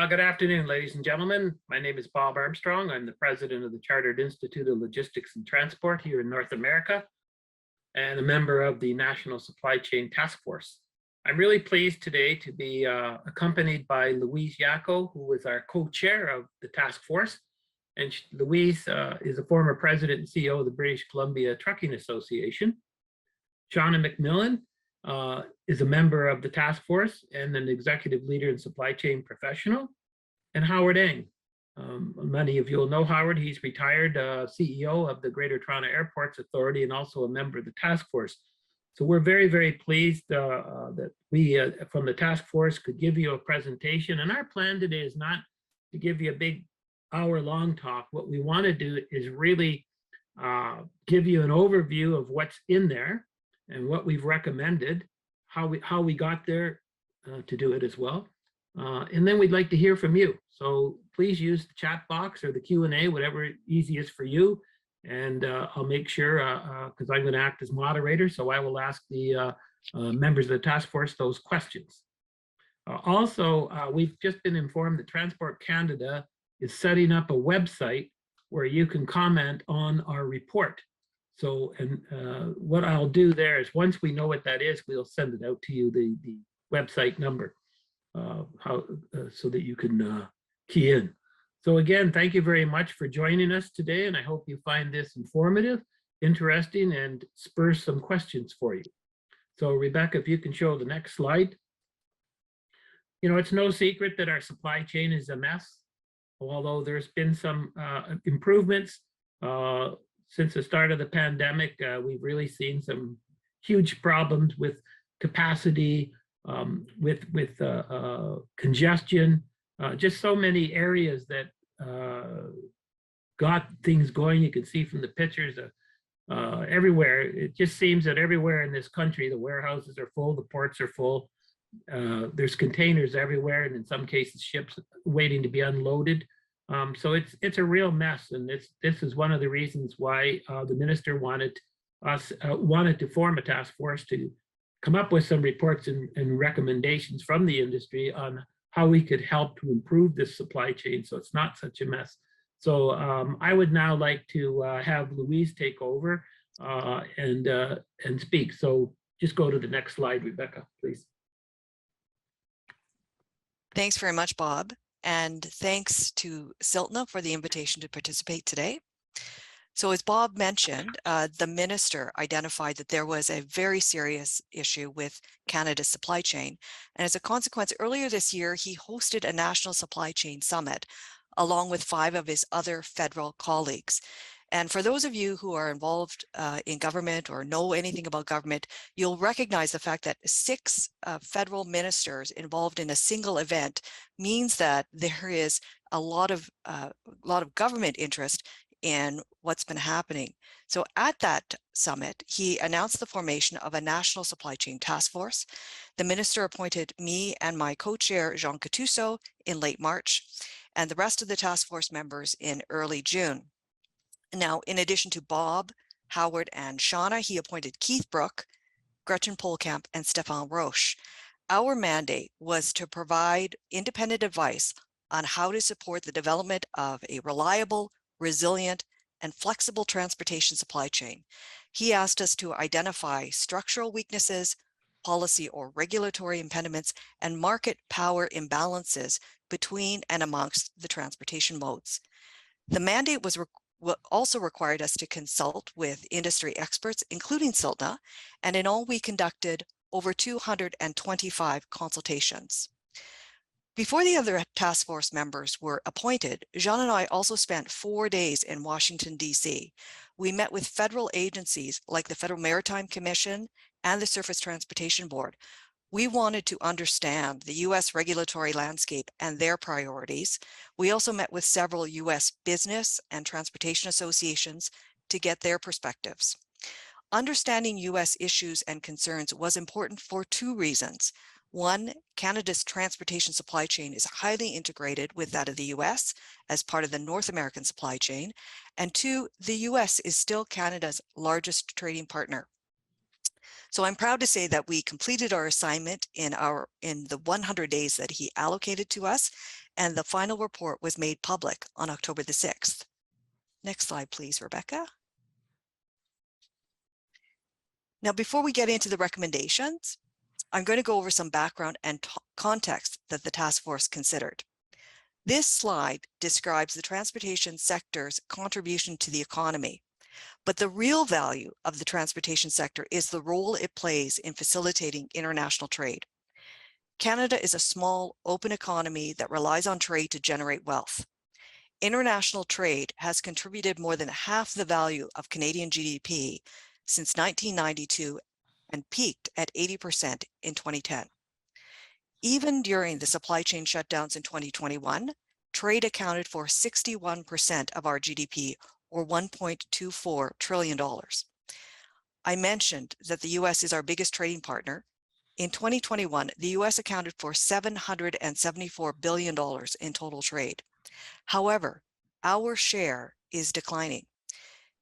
Good afternoon, ladies and gentlemen. My name is Bob Armstrong. I'm the president of the Chartered Institute of Logistics and Transport here in North America and a member of the National Supply Chain Task Force. I'm really pleased today to be accompanied by Louise Yako, who is our co-chair of the task force. And Louise is a former president and CEO of the British Columbia Trucking Association. Shauna McMillan is a member of the task force and an executive leader and supply chain professional. And Howard Eng. Many of you will know Howard. He's retired CEO of the Greater Toronto Airports Authority and also a member of the task force. So we're very, very pleased that we from the task force could give you a presentation. And our plan today is not to give you a big hour-long talk. What we want to do is really give you an overview of what's in there and what we've recommended, how we got there to do it as well. And then we'd like to hear from you. So please use the chat box or the Q&A, whatever easiest for you. And I'll make sure, because I'm going to act as moderator, so I will ask the members of the task force those questions. Also, we've just been informed that Transport Canada is setting up a website where you can comment on our report. So, and what I'll do there is once we know what that is, we'll send it out to you, the website number, so that you can key in. So again, thank you very much for joining us today, and I hope you find this informative, interesting, and spurs some questions for you. So Rebecca, if you can show the next slide. You know, it's no secret that our supply chain is a mess, although there's been some improvements. Since the start of the pandemic, we've really seen some huge problems with capacity, with congestion, just so many areas that got things going. You can see from the pictures everywhere. It just seems that everywhere in this country, the warehouses are full, the ports are full. There's containers everywhere, and in some cases, ships waiting to be unloaded. So it's a real mess, and this is one of the reasons why the minister wanted to form a task force to come up with some reports and recommendations from the industry on how we could help to improve this supply chain so it's not such a mess. So I would now like to have Louise take over and speak. So just go to the next slide, Rebecca, please. Thanks very much, Bob. And thanks to CILTNA for the invitation to participate today. So as Bob mentioned, the minister identified that there was a very serious issue with Canada's supply chain. And as a consequence, earlier this year, he hosted a national supply chain summit along with 5 of his other federal colleagues. And for those of you who are involved in government or know anything about government, you'll recognize the fact that 6 federal ministers involved in a single event means that there is a lot of government interest in what's been happening. So at that summit, he announced the formation of a national supply chain task force. The minister appointed me and my co-chair, Jean Cattuso, in late March, and the rest of the task force members in early June. Now, in addition to Bob, Howard, and Shauna, he appointed Keith Brook, Gretchen Polkamp, and Stefan Roche. Our mandate was to provide independent advice on how to support the development of a reliable, resilient, and flexible transportation supply chain. He asked us to identify structural weaknesses, policy or regulatory impediments, and market power imbalances between and amongst the transportation modes. The mandate also required us to consult with industry experts, including CILTNA, and in all we conducted over 225 consultations. Before the other task force members were appointed, Jean and I also spent 4 days in Washington, D.C. We met with federal agencies like the Federal Maritime Commission and the Surface Transportation Board. We wanted to understand the U.S. regulatory landscape and their priorities. We also met with several U.S. business and transportation associations to get their perspectives. Understanding U.S. issues and concerns was important for 2 reasons. One, Canada's transportation supply chain is highly integrated with that of the U.S. as part of the North American supply chain. And 2, the U.S. is still Canada's largest trading partner. So I'm proud to say that we completed our assignment in the 100 days that he allocated to us, and the final report was made public on October the 6th. Next slide, please, Rebecca. Now, before we get into the recommendations, I'm going to go over some background and context that the task force considered. This slide describes the transportation sector's contribution to the economy, but the real value of the transportation sector is the role it plays in facilitating international trade. Canada is a small, open economy that relies on trade to generate wealth. International trade has contributed more than half the value of Canadian GDP since 1992 and peaked at 80% in 2010. Even during the supply chain shutdowns in 2021, trade accounted for 61% of our GDP, or $1.24 trillion. I mentioned that the US is our biggest trading partner. In 2021, the US accounted for $774 billion in total trade. However, our share is declining.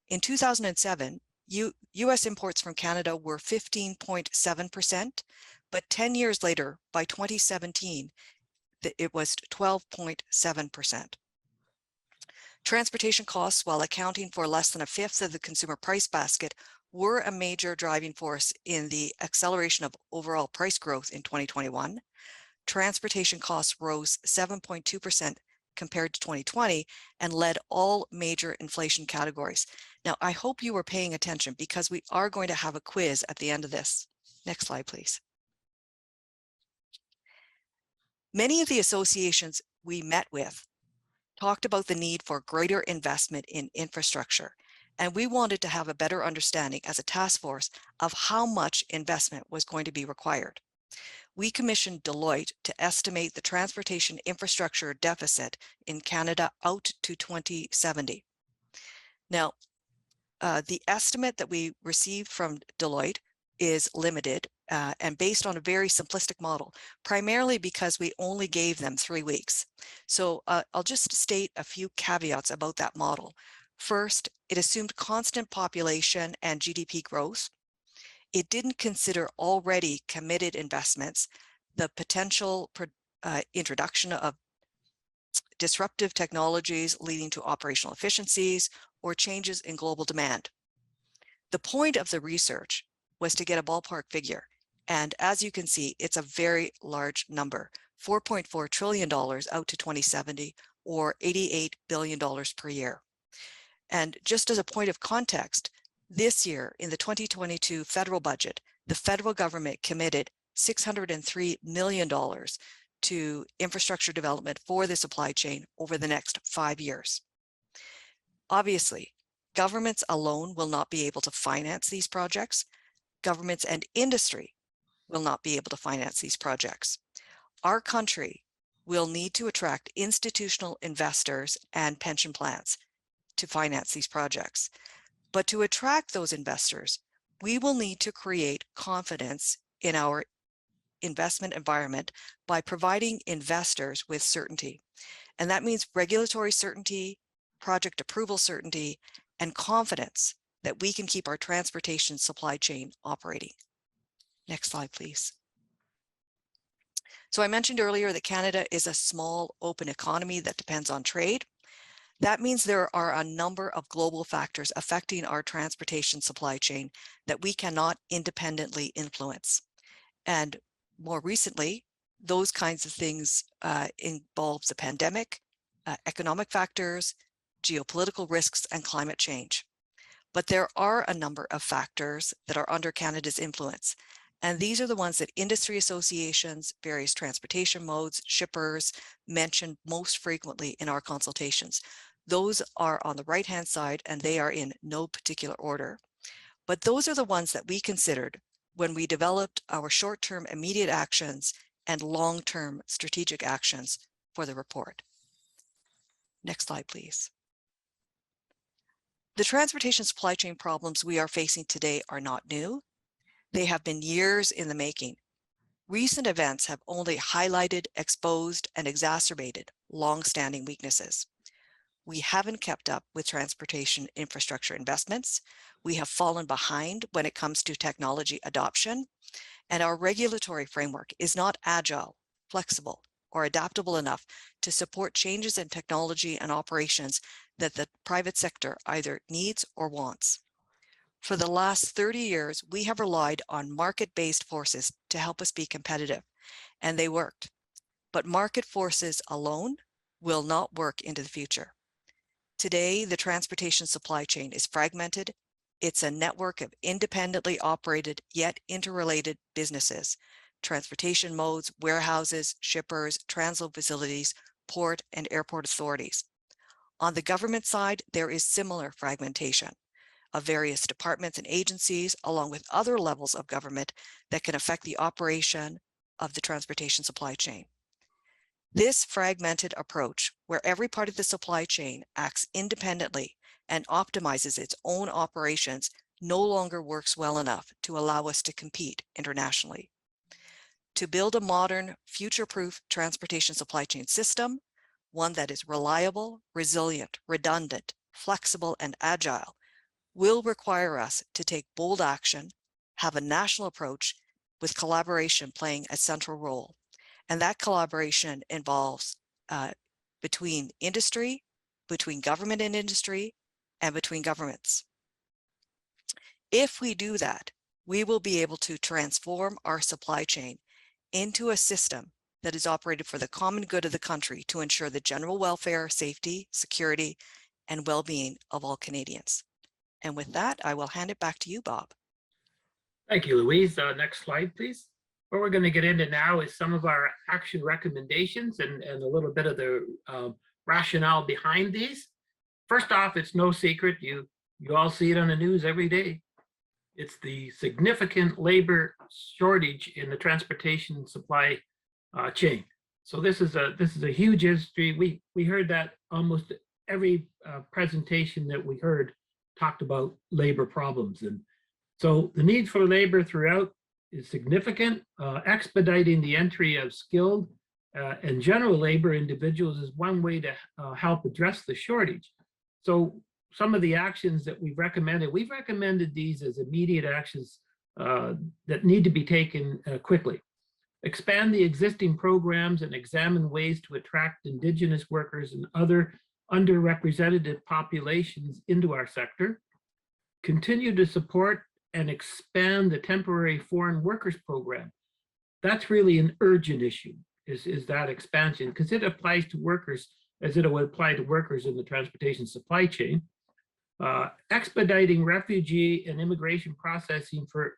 In 2007, US imports from Canada were 15.7%, but 10 years later, by 2017, it was 12.7%. Transportation costs, while accounting for less than a fifth of the consumer price basket, were a major driving force in the acceleration of overall price growth in 2021. Transportation costs rose 7.2% compared to 2020 and led all major inflation categories. Now, I hope you were paying attention because we are going to have a quiz at the end of this. Next slide, please. Many of the associations we met with talked about the need for greater investment in infrastructure, and we wanted to have a better understanding as a task force of how much investment was going to be required. We commissioned Deloitte to estimate the transportation infrastructure deficit in Canada out to 2070. Now, the estimate that we received from Deloitte is limited and based on a very simplistic model, primarily because we only gave them 3 weeks. So I'll just state a few caveats about that model. First, it assumed constant population and GDP growth. It didn't consider already committed investments, the potential introduction of disruptive technologies leading to operational efficiencies or changes in global demand. The point of the research was to get a ballpark figure. And as you can see, it's a very large number, $4.4 trillion out to 2070, or $88 billion per year. And just as a point of context, this year in the 2022 federal budget, the federal government committed $603 million to infrastructure development for the supply chain over the next 5 years. Obviously, governments alone will not be able to finance these projects. Governments and industry will not be able to finance these projects. Our country will need to attract institutional investors and pension plans to finance these projects. But to attract those investors, we will need to create confidence in our investment environment by providing investors with certainty. And that means regulatory certainty, project approval certainty, and confidence that we can keep our transportation supply chain operating. Next slide, please. So I mentioned earlier that Canada is a small, open economy that depends on trade. That means there are a number of global factors affecting our transportation supply chain that we cannot independently influence. And more recently, those kinds of things involve the pandemic, economic factors, geopolitical risks, and climate change. But there are a number of factors that are under Canada's influence. And these are the ones that industry associations, various transportation modes, shippers mention most frequently in our consultations. Those are on the right-hand side, and they are in no particular order. But those are the ones that we considered when we developed our short-term immediate actions and long-term strategic actions for the report. Next slide, please. The transportation supply chain problems we are facing today are not new. They have been years in the making. Recent events have only highlighted, exposed, and exacerbated long-standing weaknesses. we haven't kept up with transportation infrastructure investments. We have fallen behind when it comes to technology adoption, and our regulatory framework is not agile, flexible, or adaptable enough to support changes in technology and operations that the private sector either needs or wants. For the last 30 years, we have relied on market-based forces to help us be competitive, and they worked. But market forces alone will not work into the future. Today, the transportation supply chain is fragmented. It's a network of independently operated yet interrelated businesses, transportation modes, warehouses, shippers, transload facilities, port and airport authorities. On the government side, there is similar fragmentation of various departments and agencies, along with other levels of government that can affect the operation of the transportation supply chain. This fragmented approach, where every part of the supply chain acts independently and optimizes its own operations, no longer works well enough to allow us to compete internationally. To build a modern, future-proof transportation supply chain system, one that is reliable, resilient, redundant, flexible, and agile, will require us to take bold action, have a national approach, with collaboration playing a central role. And that collaboration involves between industry, between government and industry, and between governments. If we do that, we will be able to transform our supply chain into a system that is operated for the common good of the country to ensure the general welfare, safety, security, and well-being of all Canadians. And with that, I will hand it back to you, Bob. Thank you, Louise. Next slide, please. What we're going to get into now is some of our action recommendations and a little bit of the rationale behind these. First off, it's no secret. You all see it on the news every day. It's the significant labor shortage in the transportation supply chain. So this is a huge industry. We heard that almost every presentation that we heard talked about labor problems, and so the need for labor throughout is significant. Expediting the entry of skilled and general labor individuals is one way to help address the shortage. So some of the actions that we've recommended these as immediate actions that need to be taken quickly. Expand the existing programs and examine ways to attract Indigenous workers and other underrepresented populations into our sector. Continue to support and expand the temporary foreign workers program. That's really an urgent issue, is that expansion, because it applies to workers as it would apply to workers in the transportation supply chain. Expediting refugee and immigration processing for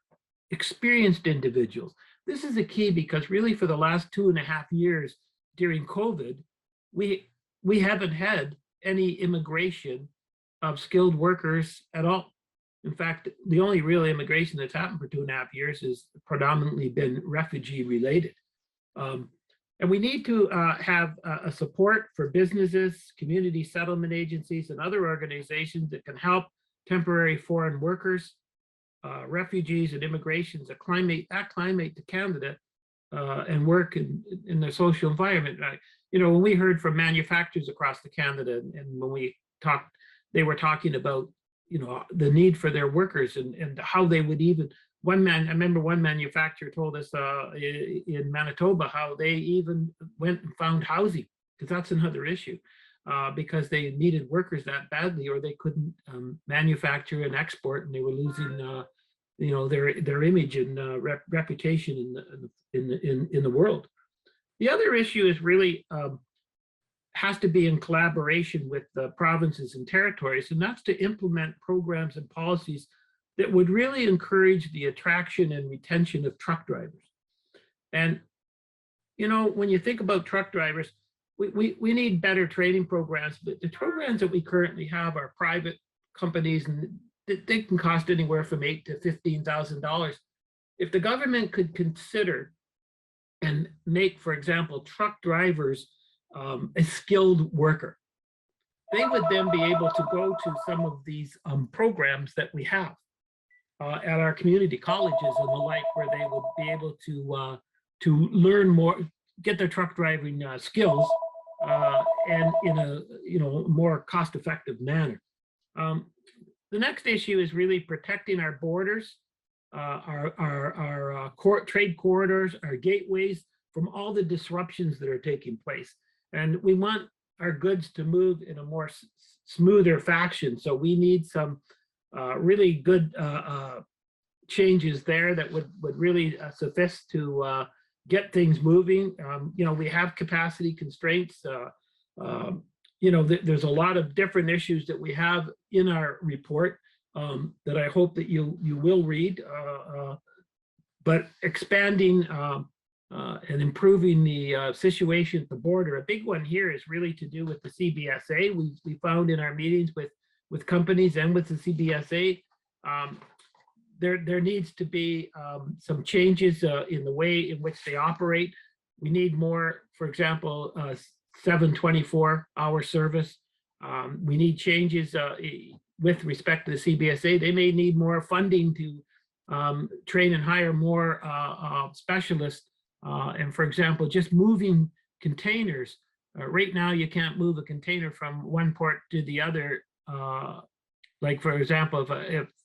experienced individuals. This is a key because really for the last 2.5 years during COVID, we haven't had any immigration of skilled workers at all. In fact, the only real immigration that's happened for 2.5 years has predominantly been refugee related. And we need to have a support for businesses, community settlement agencies, and other organizations that can help temporary foreign workers, refugees, and immigrations acclimate to Canada and work in their social environment. You know, when we heard from manufacturers across the Canada, and when we talked, they were talking about, you know, the need for their workers and how they would even, I remember one manufacturer told us in Manitoba how they even went and found housing, because that's another issue, because they needed workers that badly, or they couldn't manufacture and export, and they were losing, you know, their image and reputation in the world. The other issue is really has to be in collaboration with the provinces and territories, and that's to implement programs and policies that would really encourage the attraction and retention of truck drivers. And, you know, when you think about truck drivers, we need better training programs, but the programs that we currently have are private companies, and they can cost anywhere from $8,000 to $15,000. If the government could consider and make, for example, truck drivers a skilled worker, they would then be able to go to some of these programs that we have at our community colleges and the like, where they would be able to learn more, get their truck driving skills, and in a more cost-effective manner. The next issue is really protecting our borders, our trade corridors, our gateways from all the disruptions that are taking place. And we want our goods to move in a more smoother fashion. So we need some really good changes there that would really suffice to get things moving. We have capacity constraints. There's a lot of different issues that we have in our report that I hope that you will read. But expanding and improving the situation at the border, a big one here is really to do with the CBSA. We found in our meetings with companies and with the CBSA, there needs to be some changes in the way in which they operate. We need more, for example, 7/24-hour service. We need changes with respect to the CBSA. They may need more funding to train and hire more specialists. And for example, just moving containers. Right now, you can't move a container from one port to the other. Like for example,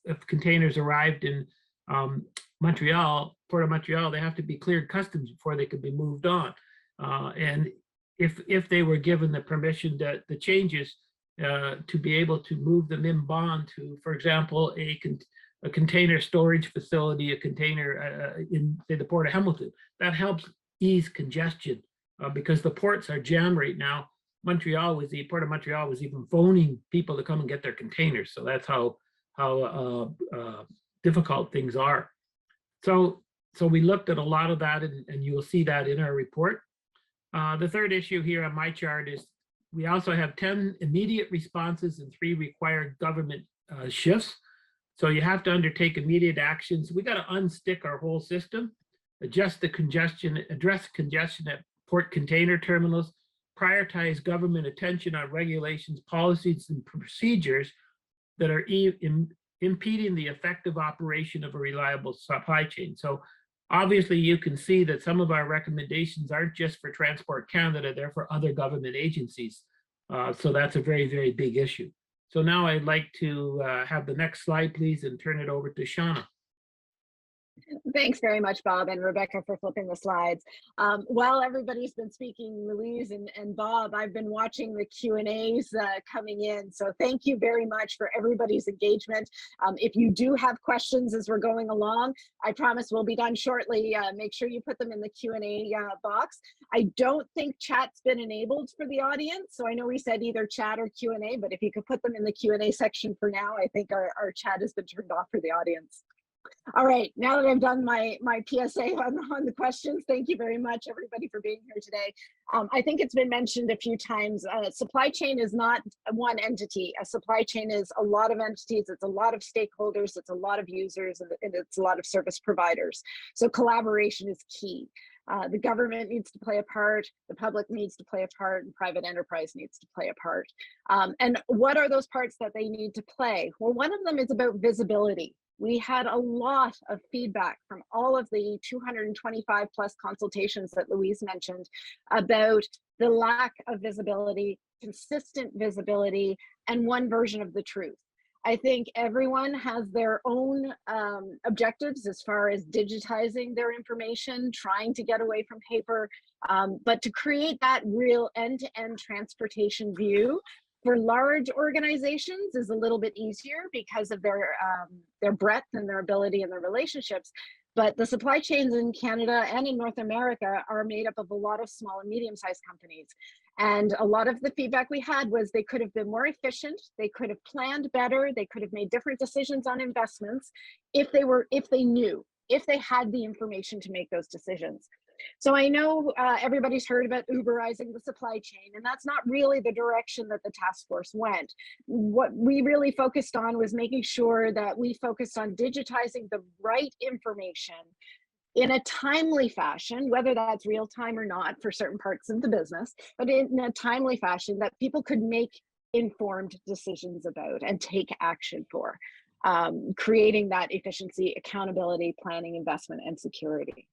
if containers arrived in Montreal, Port of Montreal, they have to be cleared customs before they could be moved on. And if they were given the permission, the changes to be able to move them in bond to, for example, a container storage facility, a container in say the Port of Hamilton, that helps ease congestion because the ports are jammed right now. The Port of Montreal was even phoning people to come and get their containers. So that's how difficult things are. So we looked at a lot of that, and you will see that in our report. The third issue here on my chart is we also have 10 immediate responses and 3 required government shifts. So you have to undertake immediate actions. We got to unstick our whole system, address congestion at port container terminals, prioritize government attention on regulations, policies, and procedures that are impeding the effective operation of a reliable supply chain. So obviously you can see that some of our recommendations aren't just for Transport Canada, they're for other government agencies. So that's a very, very big issue. So now I'd like to have the next slide, please, and turn it over to Shauna. Thanks very much, Bob and Rebecca, for flipping the slides. While everybody's been speaking, Louise and Bob, I've been watching the Q&As coming in. So thank you very much for everybody's engagement. If you do have questions as we're going along, I promise we'll be done shortly. Make sure you put them in the Q&A box. I don't think chat's been enabled for the audience. So I know we said either chat or Q&A, but if you could put them in the Q&A section for now, I think our chat has been turned off for the audience. All right, now that I've done my PSA on the questions, thank you very much, everybody, for being here today. I think it's been mentioned a few times, supply chain is not one entity. A supply chain is a lot of entities, it's a lot of stakeholders, it's a lot of users, and it's a lot of service providers. So collaboration is key. The government needs to play a part, the public needs to play a part, and private enterprise needs to play a part. And what are those parts that they need to play? Well, one of them is about visibility. We had a lot of feedback from all of the 225 plus consultations that Louise mentioned about the lack of visibility, consistent visibility, and one version of the truth. I think everyone has their own objectives as far as digitizing their information, trying to get away from paper, but to create that real end-to-end transportation view for large organizations is a little bit easier because of their breadth and their ability and their relationships. But the supply chains in Canada and in North America are made up of a lot of small and medium-sized companies. And a lot of the feedback we had was they could have been more efficient, they could have planned better, they could have made different decisions on investments if they had the information to make those decisions. So I know everybody's heard about Uberizing the supply chain, and that's not really the direction that the task force went. What we really focused on was making sure that we focused on digitizing the right information in a timely fashion, whether that's real time or not for certain parts of the business, but in a timely fashion that people could make informed decisions about and take action for, creating that efficiency, accountability, planning, investment, and security.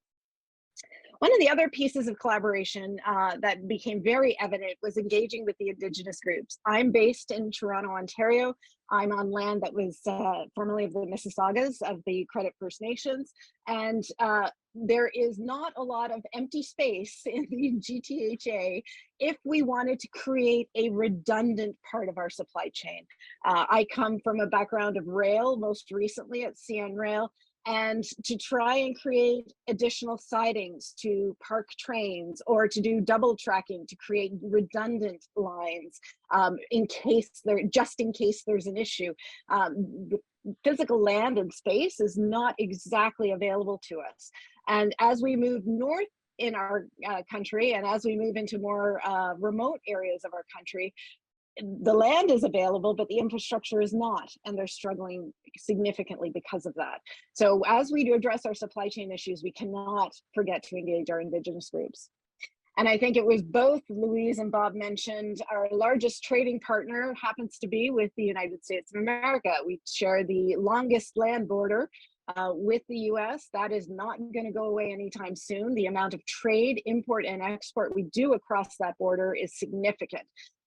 One of the other pieces of collaboration that became very evident was engaging with the Indigenous groups. I'm based in Toronto, Ontario. I'm on land that was formerly of the Mississaugas of the Credit First Nations, and there is not a lot of empty space in the GTHA if we wanted to create a redundant part of our supply chain. I come from a background of rail, most recently at CN and to try and create additional sidings to park trains or to do double tracking to create redundant lines just in case there's an issue. Physical land and space is not exactly available to us. And as we move north in our country, and as we move into more remote areas of our country, the land is available, but the infrastructure is not, and they're struggling significantly because of that. So as we do address our supply chain issues, we cannot forget to engage our Indigenous groups. And I think it was both Louise and Bob mentioned, our largest trading partner happens to be with the United States of America. We share the longest land border with the US. That is not going to go away anytime soon. The amount of trade, import, and export we do across that border is significant.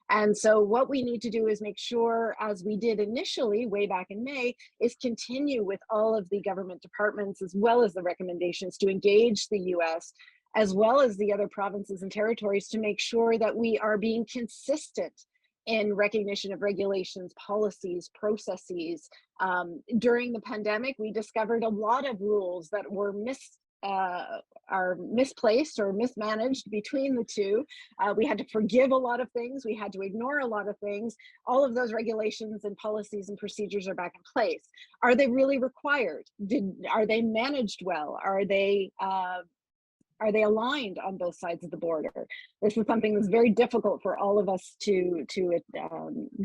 And so what we need to do is make sure, as we did initially way back in May, is continue with all of the government departments as well as the recommendations to engage the US as well as the other provinces and territories to make sure that we are being consistent in recognition of regulations, policies, processes. During the pandemic, we discovered a lot of rules that were misplaced or mismanaged between the two. We had to forgive a lot of things. We had to ignore a lot of things. All of those regulations and policies and procedures are back in place. Are they really required? Are they managed well? Are they aligned on both sides of the border? This is something that's very difficult for all of us to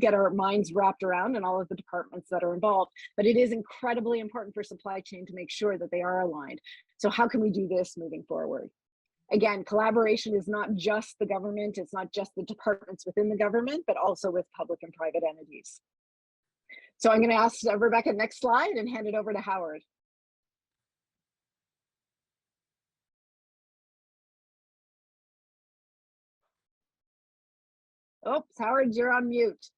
get our minds wrapped around, and all of the departments that are involved. But it is incredibly important for supply chain to make sure that they are aligned. So how can we do this moving forward? Again, collaboration is not just the government, it's not just the departments within the government, but also with public and private entities. So I'm going to ask Rebecca, next slide, and hand it over to Howard. Oops, Howard, you're on mute.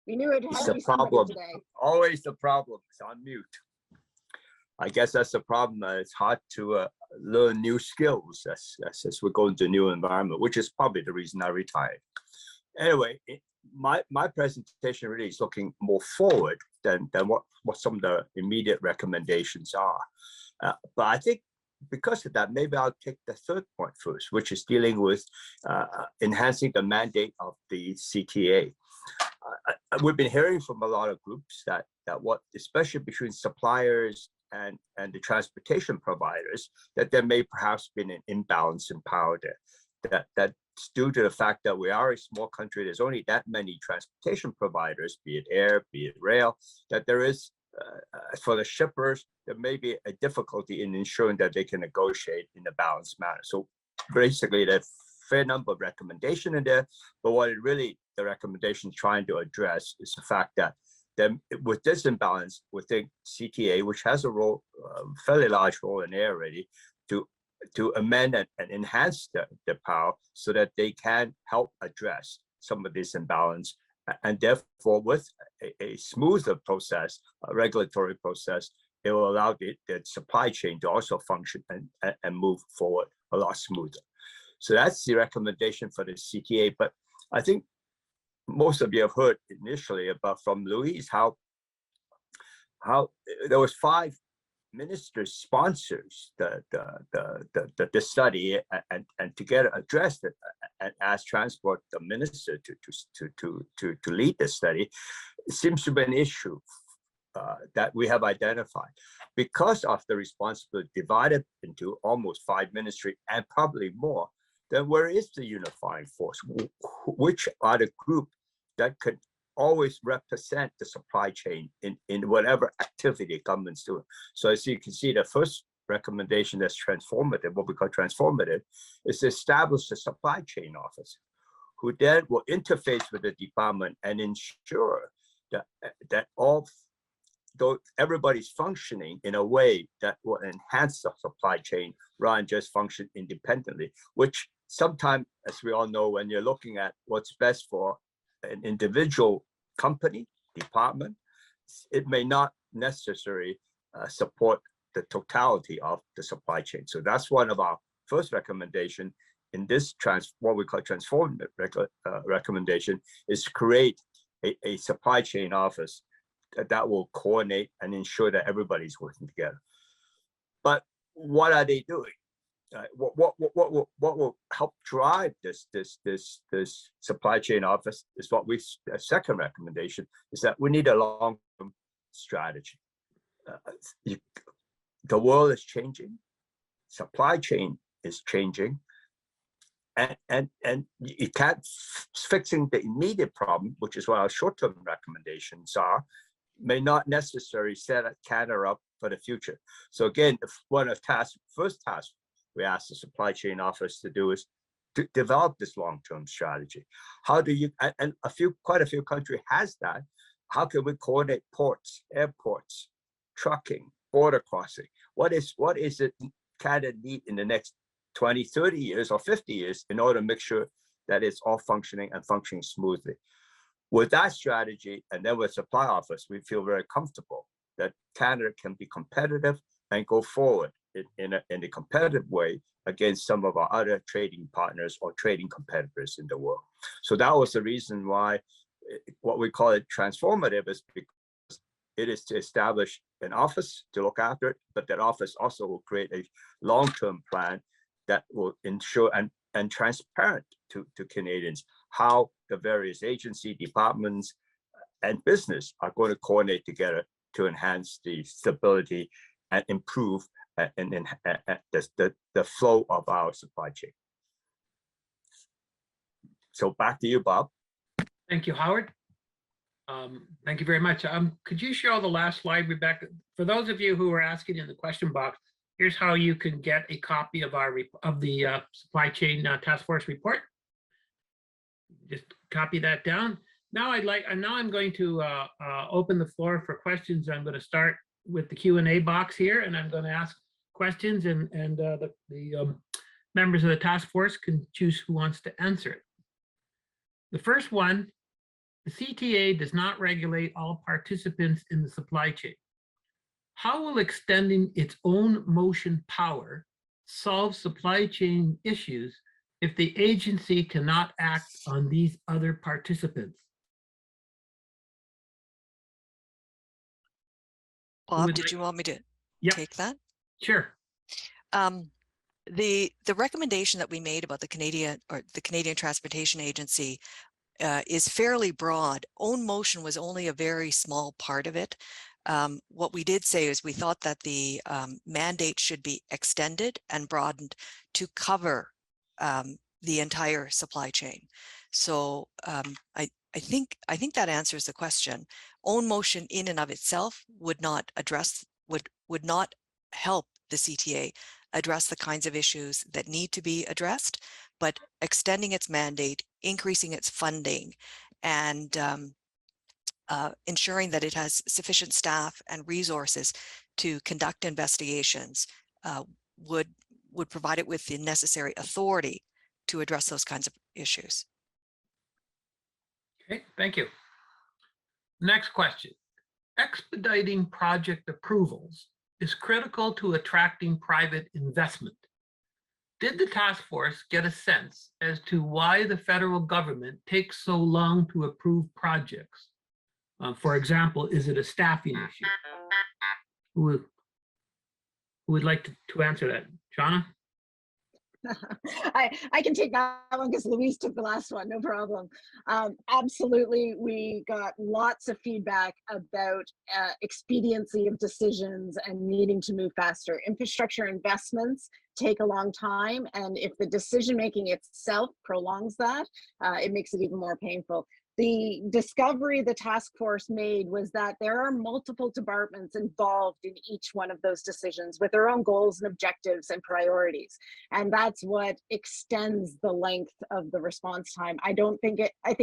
We knew it had to be somebody today. Always the problem. It's on mute. I guess that's the problem. It's hard to learn new skills as we go into a new environment, which is probably the reason I retired. Anyway, my presentation really is looking more forward than what some of the immediate recommendations are. But I think because of that, maybe I'll take the third point first, which is dealing with enhancing the mandate of the CTA. We've been hearing from a lot of groups that especially between suppliers and the transportation providers, that there may perhaps been an imbalance in power there. That's due to the fact that we are a small country. There's only that many transportation providers, be it air, be it rail, that there is, for the shippers, there may be a difficulty in ensuring that they can negotiate in a balanced manner. So basically, there's a fair number of recommendations in there, but what the recommendation is trying to address is the fact that with this imbalance within CTA, which has a role, fairly large role in there already, to amend and enhance the power so that they can help address some of this imbalance, and therefore with a smoother process, a regulatory process, it will allow the supply chain to also function and move forward a lot smoother. So that's the recommendation for the CTA. But I think most of you have heard initially from Louise how there was 5 ministers sponsors the study, and together addressed it and asked transport the minister to lead the study. It seems to be an issue that we have identified because of the responsibility divided into almost 5 ministries and probably more. Then where is the unifying force? Which are the group that could always represent the supply chain in whatever activity government's doing? So as you can see, the first recommendation that's transformative, what we call transformative, is to establish a supply chain office who then will interface with the department and ensure that all though everybody's functioning in a way that will enhance the supply chain rather than just function independently, which sometimes, as we all know, when you're looking at what's best for an individual company, department, it may not necessarily support the totality of the supply chain. So that's one of our first recommendation in this what we call transformative recommendation, is create a supply chain office that will coordinate and ensure that everybody's working together. But what are they doing? What will help drive this supply chain office is what we, a second recommendation is that we need a long-term strategy. The world is changing, supply chain is changing, and you can't, fixing the immediate problem, which is what our short-term recommendations are, may not necessarily set Canada up for the future. So again, one of the first task we ask the supply chain office to do is to develop this long-term strategy. How do you, and quite a few countries has that. How can we coordinate ports, airports, trucking, border crossing? What is it Canada need in the next 20, 30 years or 50 years in order to make sure that it's all functioning and functioning smoothly? With that strategy, and then with supply office, we feel very comfortable that Canada can be competitive and go forward in a competitive way against some of our other trading partners or trading competitors in the world. So that was the reason why what we call it transformative is because it is to establish an office to look after it, but that office also will create a long-term plan that will ensure and transparent to Canadians how the various agency departments and business are going to coordinate together to enhance the stability and improve the flow of our supply chain. So back to you, Bob. Thank you, Howard. Thank you very much. Could you show the last slide, Rebecca? For those of you who are asking in the question box, here's how you can get a copy of the supply chain task force report. Just copy that down. Now I'm going to open the floor for questions. I'm going to start with the Q&A box here, and I'm going to ask questions, and the members of the task force can choose who wants to answer it. The first one, the CTA does not regulate all participants in the supply chain. How will extending its own motion power solve supply chain issues if the agency cannot act on these other participants? Bob, did you want me to take that? Sure. The recommendation that we made about the Canadian Transportation Agency is fairly broad. Own motion was only a very small part of it. What we did say is we thought that the mandate should be extended and broadened to cover the entire supply chain. So I think that answers the question. Own motion in and of itself would not help the CTA address the kinds of issues that need to be addressed, but extending its mandate, increasing its funding, and ensuring that it has sufficient staff and resources to conduct investigations would provide it with the necessary authority to address those kinds of issues. Okay, thank you. Next question. Expediting project approvals is critical to attracting private investment. Did the task force get a sense as to why the federal government takes so long to approve projects? For example, is it a staffing issue? Who would like to answer that? Shauna? I can take that one because Louise took the last one, no problem. Absolutely, we got lots of feedback about expediency of decisions and needing to move faster. Infrastructure investments take a long time, and if the decision making itself prolongs that, it makes it even more painful. The discovery the task force made was that there are multiple departments involved in each one of those decisions with their own goals and objectives and priorities. And that's what extends the length of the response time. I think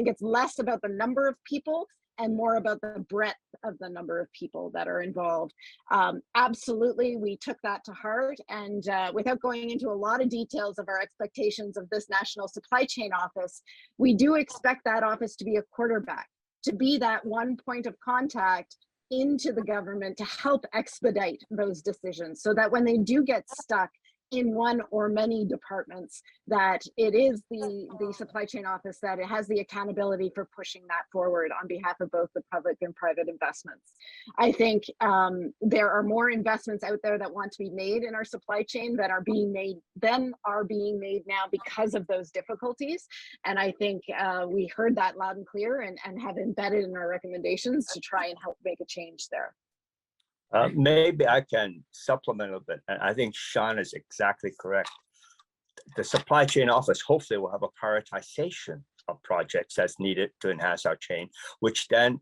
it's less about the number of people and more about the breadth of the number of people that are involved. Absolutely, we took that to heart, and without going into a lot of details of our expectations of this National Supply Chain Office, we do expect that office to be a quarterback, to be that one point of contact into the government to help expedite those decisions, so that when they do get stuck in one or many departments, that it is the supply chain office that it has the accountability for pushing that forward on behalf of both the public and private investments. I think there are more investments out there that want to be made in our supply chain that are being made now because of those difficulties. And I think we heard that loud and clear and have embedded in our recommendations to try and help make a change there. Maybe I can supplement a bit. And I think Shauna is exactly correct. The supply chain office hopefully will have a prioritization of projects that's needed to enhance our chain, which then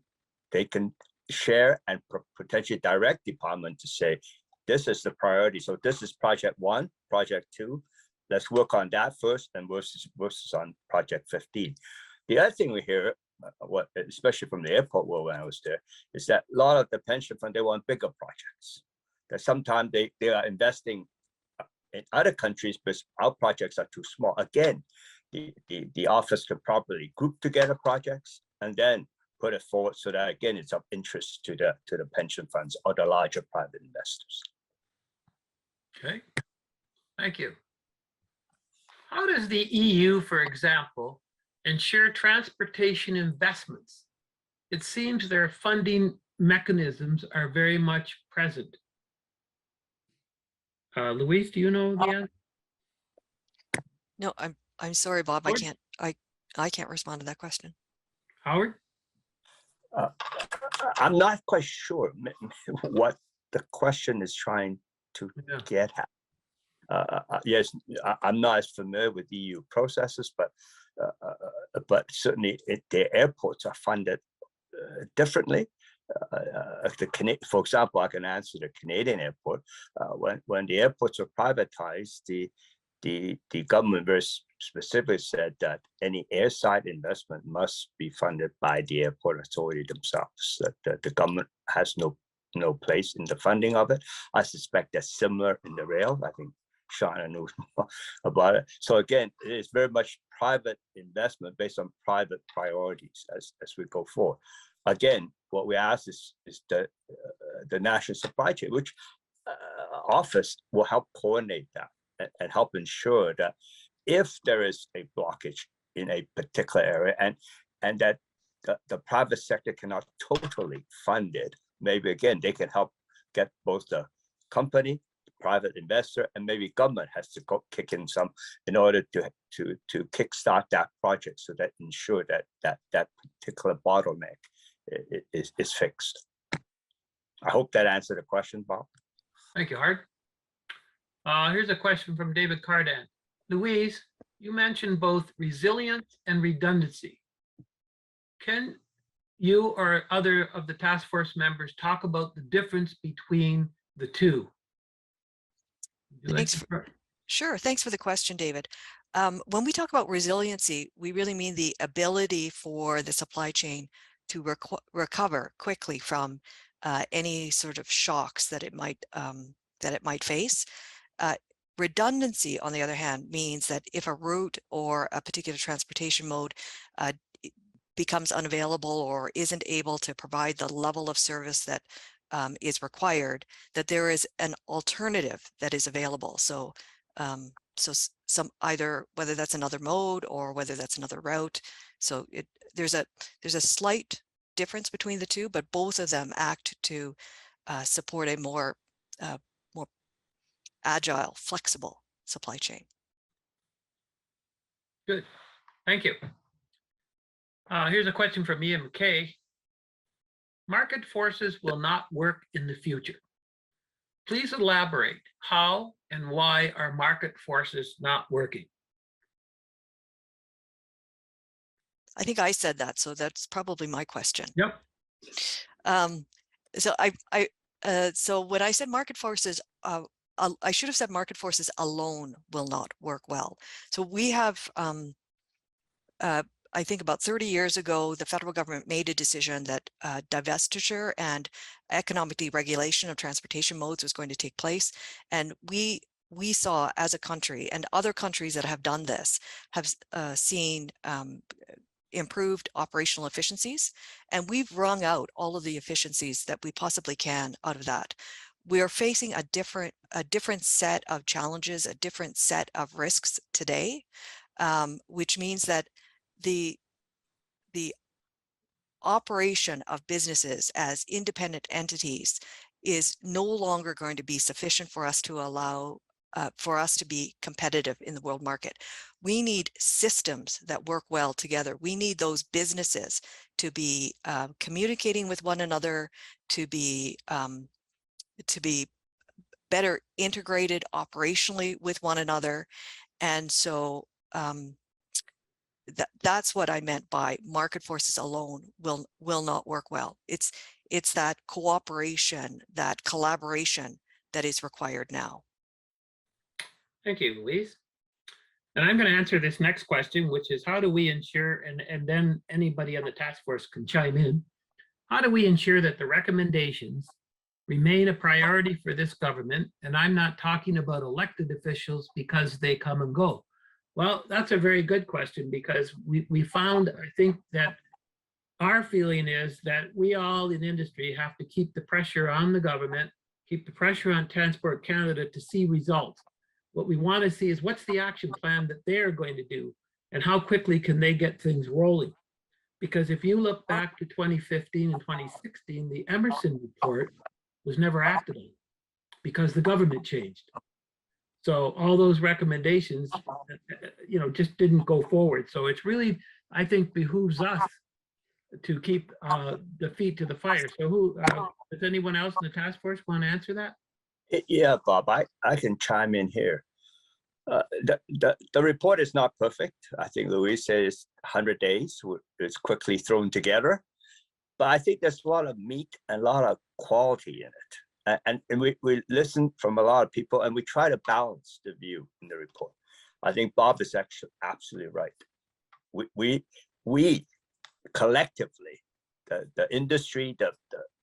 they can share and potentially direct department to say, this is the priority. So this is project 1, project 2. Let's work on that first and versus on project 15. The other thing we hear, especially from the airport world when I was there, is that a lot of the pension fund, they want bigger projects. That sometimes they are investing in other countries, but our projects are too small. Again, the office could properly group together projects and then put it forward so that again it's of interest to the pension funds or the larger private investors. Okay, thank you. How does the EU, for example, ensure transportation investments? It seems their funding mechanisms are very much present. Louise, do you know the answer? No, I'm sorry, Bob. Howard? I can't respond to that question. Howard? I'm not quite sure what the question is trying to get at. Yes, I'm not as familiar with EU processes, but certainly the airports are funded differently. For example, I can answer the Canadian airport. When the airports were privatized, the government very specifically said that any airside investment must be funded by the airport authority themselves. That the government has no place in the funding of it. I suspect that's similar in the rail. I think Shauna knows more about it. So again, it is very much private investment based on private priorities as we go forward. Again, what we ask is the national supply chain, which office will help coordinate that and help ensure that if there is a blockage in a particular area and that the private sector cannot totally fund it, maybe again they can help get both the company, private investor, and maybe government has to go kick in some in order to kickstart that project, so that ensure that particular bottleneck is fixed. I hope that answered the question, Bob. Thank you, Hart. Here's a question from David Cardan. Louise, you mentioned both resilience and redundancy. Can you or other of the task force members talk about the difference between the two? Sure. Thanks for the question, David. When we talk about resiliency, we really mean the ability for the supply chain to recover quickly from any sort of shocks that it might face. Redundancy, on the other hand, means that if a route or a particular transportation mode becomes unavailable or isn't able to provide the level of service that is required, that there is an alternative that is available. So, some either whether that's another mode or whether that's another route. So there's a slight difference between the two, but both of them act to support a more agile, flexible supply chain. Good, thank you. Here's a question from Ian McKay. Market forces will not work in the future. Please elaborate how and why are market forces not working? I think I said that, so that's probably my question. Yep. So when I said market forces, I should have said market forces alone will not work well. So we have I think about 30 years ago, the federal government made a decision that divestiture and economic deregulation of transportation modes was going to take place. And we saw as a country, and other countries that have done this have seen improved operational efficiencies, and we've wrung out all of the efficiencies that we possibly can out of that. We are facing a different set of challenges, a different set of risks today, which means that the operation of businesses as independent entities is no longer going to be sufficient for us to allow for us to be competitive in the world market. We need systems that work well together. We need those businesses to be communicating with one another, to be better integrated operationally with one another. And so that's what I meant by market forces alone will not work well. It's that cooperation, that collaboration that is required now. Thank you, Louise. And I'm going to answer this next question, which is how do we ensure, and then anybody on the task force can chime in, how do we ensure that the recommendations remain a priority for this government? And I'm not talking about elected officials because they come and go. Well, that's a very good question, because we found, I think that our feeling is that we all in industry have to keep the pressure on the government, keep the pressure on Transport Canada to see results. What we want to see is what's the action plan that they're going to do and how quickly can they get things rolling. Because if you look back to 2015 and 2016, the Emerson report was never acted on because the government changed. So all those recommendations, just didn't go forward. So it's really, I think, behooves us to keep the feet to the fire. So who, does anyone else in the task force want to answer that? Yeah, Bob, I can chime in here. The report is not perfect. I think Louise says 100 days. It's quickly thrown together. But I think there's a lot of meat and a lot of quality in it. And we listen from a lot of people, and we try to balance the view in the report. I think Bob is actually absolutely right. We collectively, the industry,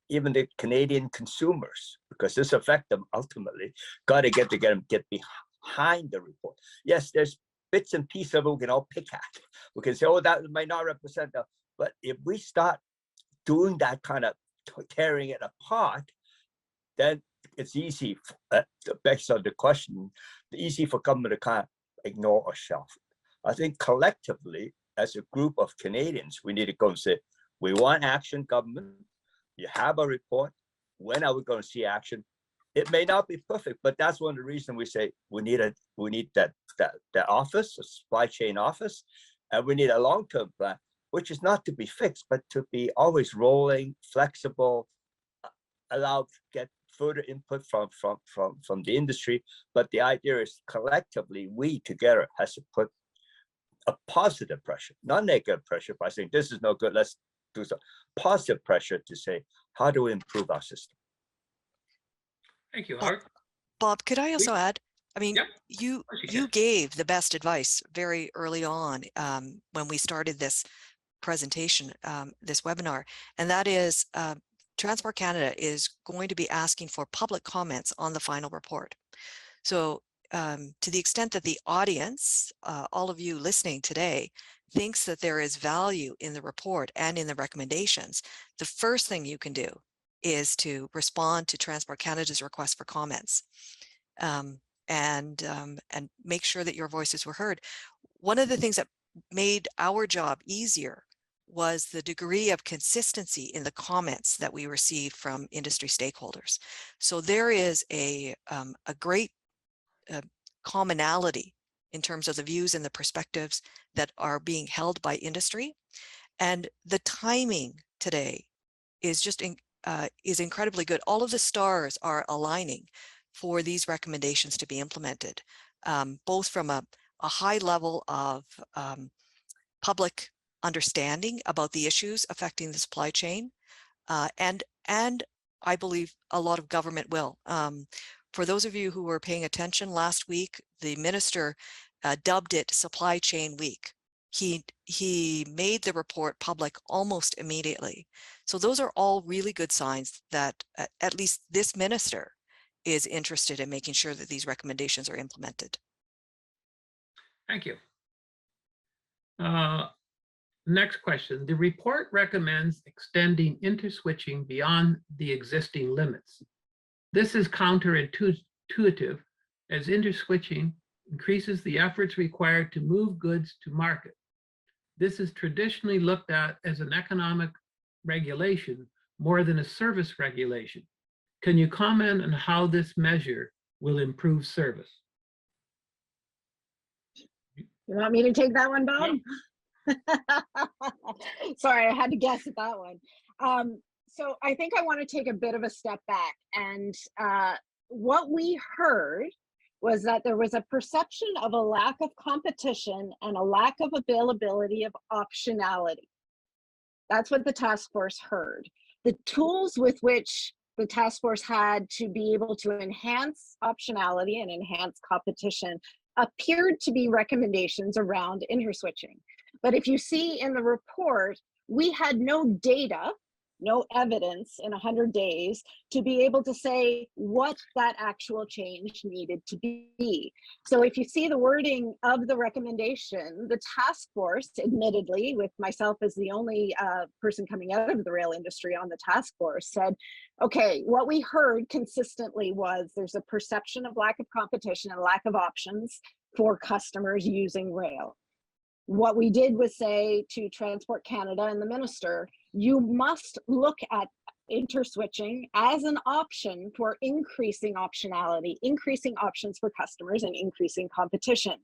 even the Canadian consumers, because this affects them ultimately, got to get behind the report. Yes, there's bits and pieces of it we can all pick at. We can say, oh, that might not represent that. But if we start doing that kind of tearing it apart, then it's easy, based on the question, easy for government to kind of ignore or shelf it. I think collectively, as a group of Canadians, we need to go and say, we want action, government. You have a report. When are we going to see action? It may not be perfect, but that's one of the reasons we say we need that office, a supply chain office, and we need a long-term plan, which is not to be fixed, but to be always rolling, flexible, get further input from the industry. But the idea is collectively, we together has to put a positive pressure, not negative pressure by saying this is no good, let's do some positive pressure to say, how do we improve our system? Thank you, Howard. Bob, could I also add? I mean, Yep, you gave the best advice very early on when we started this presentation, this webinar, and that is Transport Canada is going to be asking for public comments on the final report. So to the extent that the audience, all of you listening today, thinks that there is value in the report and in the recommendations, the first thing you can do is to respond to Transport Canada's request for comments and make sure that your voices were heard. One of the things that made our job easier was the degree of consistency in the comments that we received from industry stakeholders. So there is a great commonality in terms of the views and the perspectives that are being held by industry. And the timing today is just is incredibly good. All of the stars are aligning for these recommendations to be implemented, both from a high level of public understanding about the issues affecting the supply chain, and I believe a lot of government will. For those of you who were paying attention last week, the minister dubbed it Supply Chain Week. he made the report public almost immediately. So those are all really good signs that at least this minister is interested in making sure that these recommendations are implemented. Thank you. Next question. The report recommends extending interswitching beyond the existing limits. This is counterintuitive, as interswitching increases the efforts required to move goods to market. This is traditionally looked at as an economic regulation more than a service regulation. Can you comment on how this measure will improve service? You want me to take that one, Bob? Sorry, I had to guess at that one. So I think I want to take a bit of a step back. And what we heard was that there was a perception of a lack of competition and a lack of availability of optionality. That's what the task force heard. The tools with which the task force had to be able to enhance optionality and enhance competition appeared to be recommendations around interswitching. But if you see in the report, we had no data, no evidence in 100 days to be able to say what that actual change needed to be. So if you see the wording of the recommendation, the task force, admittedly, with myself as the only person coming out of the rail industry on the task force, said, okay, what we heard consistently was there's a perception of lack of competition and lack of options for customers using rail. What we did was say to Transport Canada and the minister, you must look at interswitching as an option for increasing optionality, increasing options for customers and increasing competition,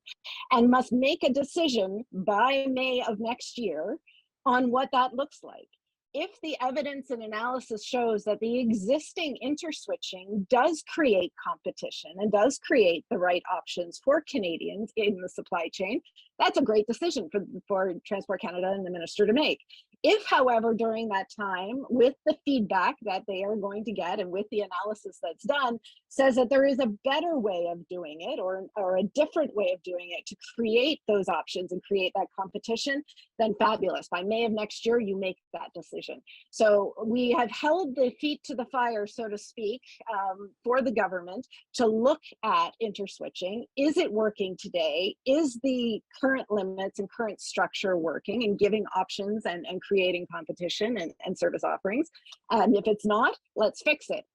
and must make a decision by May of next year on what that looks like. If the evidence and analysis shows that the existing interswitching does create competition and does create the right options for Canadians in the supply chain, that's a great decision for Transport Canada and the minister to make. If, however, during that time, with the feedback that they are going to get and with the analysis that's done, says that there is a better way of doing it or a different way of doing it to create those options and create that competition, then fabulous. By May of next year, you make that decision. So we have held the feet to the fire, so to speak, for the government to look at interswitching. Is it working today? Is the current limits and current structure working and giving options and creating competition and service offerings? And if it's not, let's fix it.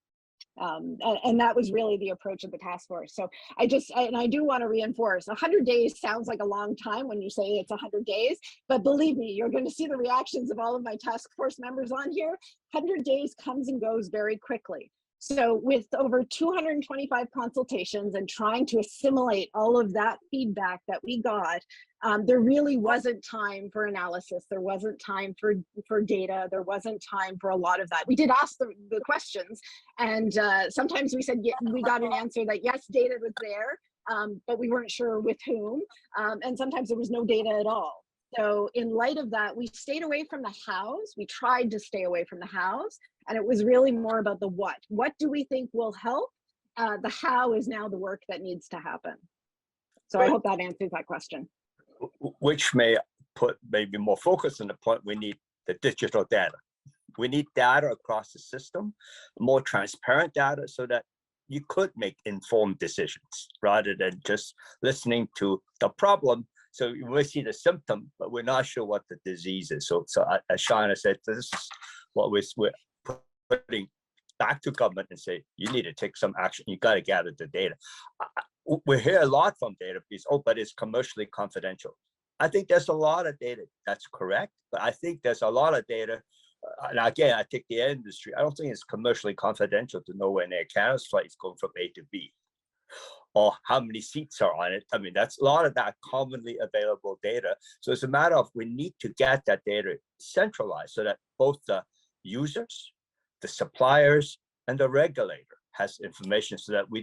And that was really the approach of the task force. So I do want to reinforce, 100 days sounds like a long time when you say it's 100 days, but believe me, you're going to see the reactions of all of my task force members on here. 100 days comes and goes very quickly. So with over 225 consultations and trying to assimilate all of that feedback that we got, there really wasn't time for analysis. There wasn't time for data. There wasn't time for a lot of that. We did ask the questions, and sometimes we said, yeah, we got an answer that yes, data was there, but we weren't sure with whom. And sometimes there was no data at all. So in light of that, we stayed away from the hows. We tried to stay away from the hows, and it was really more about the what. What do we think will help? The how is now the work that needs to happen. So I hope that answers that question. Which may put maybe more focus on the point we need the digital data. We need data across the system, more transparent data so that you could make informed decisions rather than just listening to the problem. So you will see the symptom, but we're not sure what the disease is. So as Shauna said, this is what we're putting back to government and say, you need to take some action. You got to gather the data. We hear a lot from data because, oh, but it's commercially confidential. I think there's a lot of data that's correct, but I think there's a lot of data. And again, I take the industry. I don't think it's commercially confidential to know when Air Canada's flight is going from A to B, or how many seats are on it. I mean, that's a lot of that commonly available data. So it's a matter of we need to get that data centralized so that both the users, the suppliers, and the regulator has information so that we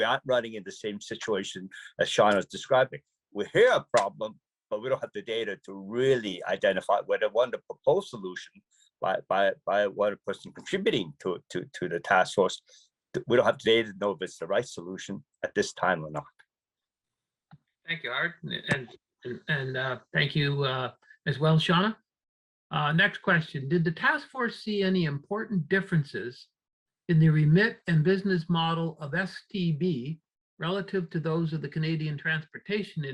aren't running in the same situation as Shauna was describing. We hear a problem, but we don't have the data to really identify whether one to propose solution by one person contributing to the task force. We don't have the data to know if it's the right solution at this time or not. Thank you, Art. And And thank you as well, Shauna. Next question. Did the task force see any important differences in the remit and business model of STB relative to those of the Canadian Transportation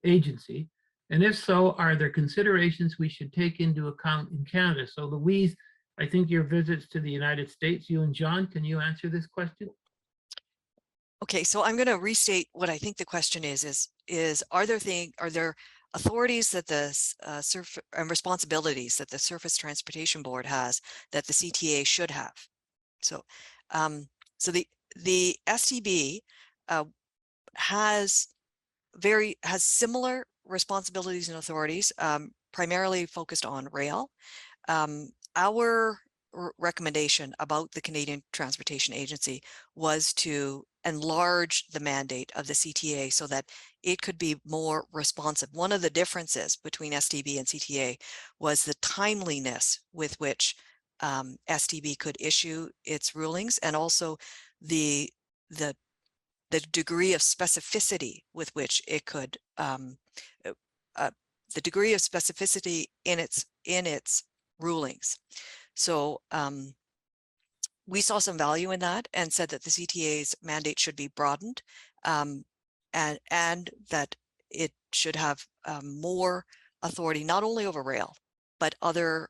Agency? And if so, are there considerations we should take into account in Canada? So Louise, I think your visits to the United States, you and John, can you answer this question? Okay, so I'm going to restate what I think the question is are there authorities that and responsibilities that the Surface Transportation Board has that the CTA should have? So, so the STB has similar responsibilities and authorities, primarily focused on rail. Our recommendation about the Canadian Transportation Agency was to enlarge the mandate of the CTA so that it could be more responsive. One of the differences between STB and CTA was the timeliness with which STB could issue its rulings, and also the degree of specificity with which it could the degree of specificity in its rulings. So we saw some value in that and said that the CTA's mandate should be broadened, and that it should have more authority not only over rail but other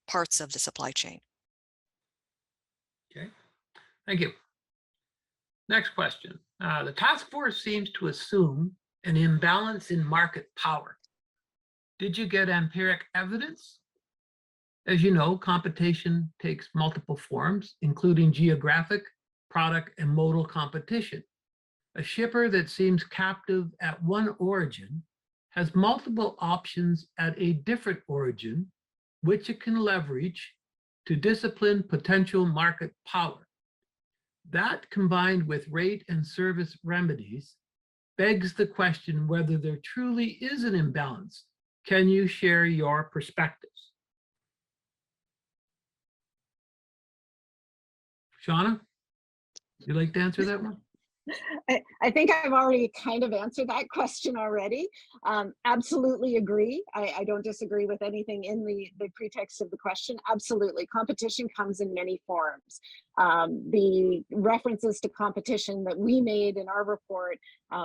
parts of the supply chain. Okay, thank you. Next question. The task force seems to assume an imbalance in market power. Did you get empiric evidence? As you know, competition takes multiple forms, including geographic, product, and modal competition. A shipper that seems captive at one origin has multiple options at a different origin, which it can leverage to discipline potential market power. That, combined with rate and service remedies, begs the question whether there truly is an imbalance. Can you share your perspectives? Shauna, would you like to answer that one? I think I've already kind of answered that question already. Absolutely agree. I don't disagree with anything in the pretext of the question. Absolutely. Competition comes in many forms. The references to competition that we made in our report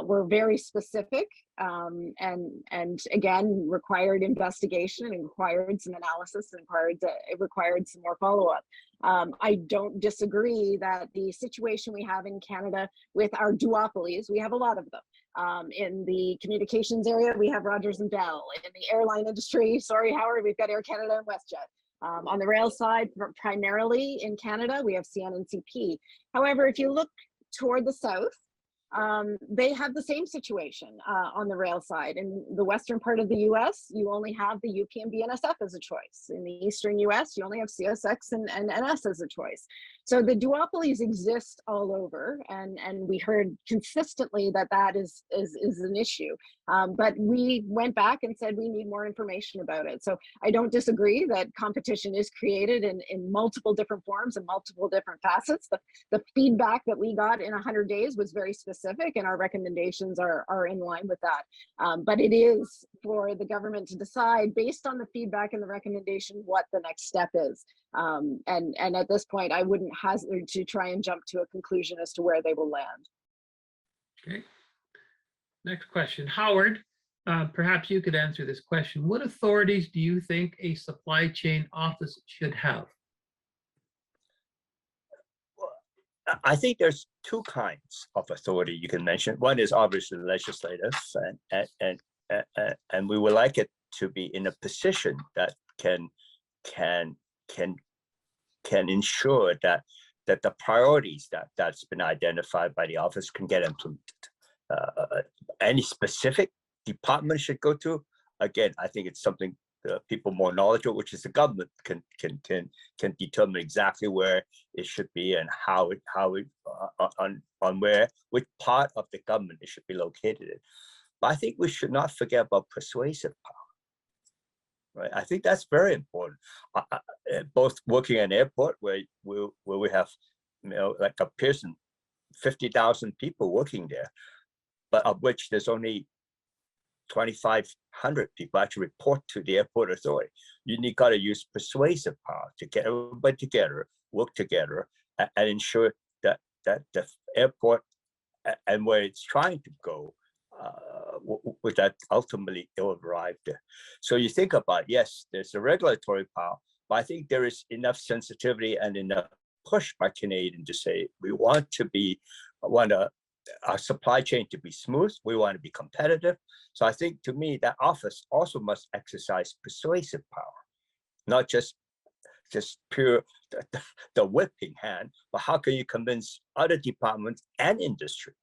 were very specific, and again, required investigation and required some analysis and it required some more follow-up. I don't disagree that the situation we have in Canada with our duopolies, we have a lot of them. In the communications area, we have Rogers and Bell. In the airline industry, sorry, Howard, we've got Air Canada and WestJet. On the rail side, primarily in Canada, we have CN and CP. However, if you look toward the south, they have the same situation on the rail side. In the western part of the US, you only have the UP and BNSF as a choice. In the eastern US, you only have CSX and NS as a choice. So the duopolies exist all over, and we heard consistently that is an issue. But we went back and said we need more information about it. So I don't disagree that competition is created in multiple different forms and multiple different facets. The feedback that we got in 100 days was very specific, and our recommendations are in line with that. But it is for the government to decide based on the feedback and the recommendation what the next step is. And at this point, I wouldn't hazard to try and jump to a conclusion as to where they will land. Okay. Next question. Howard, perhaps you could answer this question. What authorities do you think a supply chain office should have? I think there's two kinds of authority you can mention. One is obviously legislative, and we would like it to be in a position that can ensure that the priorities that's been identified by the office can get implemented. Any specific department should go to, again, I think it's something people more knowledgeable, which is the government, can determine exactly where it should be and how it on which part of the government it should be located in. But I think we should not forget about persuasive power. Right, I think that's very important. Both working at an airport where we have, like a Pearson, 50,000 people working there, but of which there's only 2,500 people actually report to the airport authority. You got to use persuasive power to get everybody together, work together, and ensure that the airport and where it's trying to go, with that ultimately it will arrive there. So you think about, yes, there's a regulatory power, but I think there is enough sensitivity and enough push by Canadians to say we want our supply chain to be smooth. We want to be competitive. So I think, to me, that office also must exercise persuasive power, not just pure the whipping hand, but how can you convince other departments and industry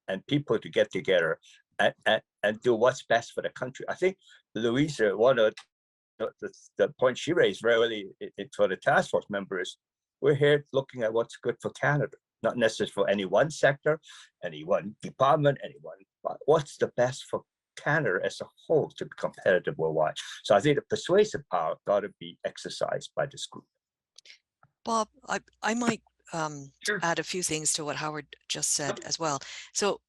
and people to get together and do what's best for the country? I think Louise, one of the point she raised very early for the task force members, we're here looking at what's good for Canada, not necessarily for any one sector, any one department, but what's the best for Canada as a whole to be competitive worldwide. So I think the persuasive power got to be exercised by this group. Bob, I might Sure. add a few things to what Howard just said as well. So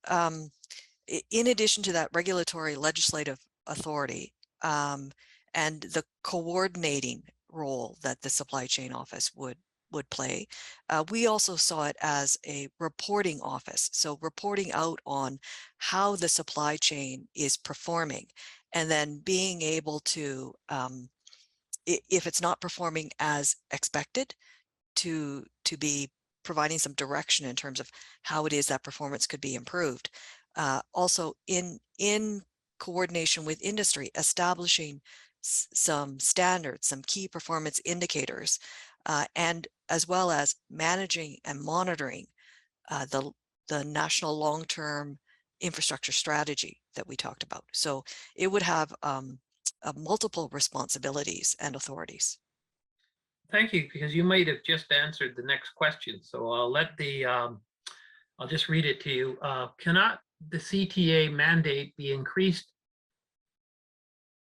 in addition to that regulatory legislative authority and the coordinating role that the supply chain office would play, we also saw it as a reporting office. So reporting out on how the supply chain is performing, and then being able to, if it's not performing as expected, to be providing some direction in terms of how it is that performance could be improved. Also in coordination with industry, establishing some standards, some key performance indicators, and as well as managing and monitoring the national long-term infrastructure strategy that we talked about. So it would have multiple responsibilities and authorities. Thank you, because you might have just answered the next question. So I'll let I'll just read it to you. Cannot the CTA mandate be increased?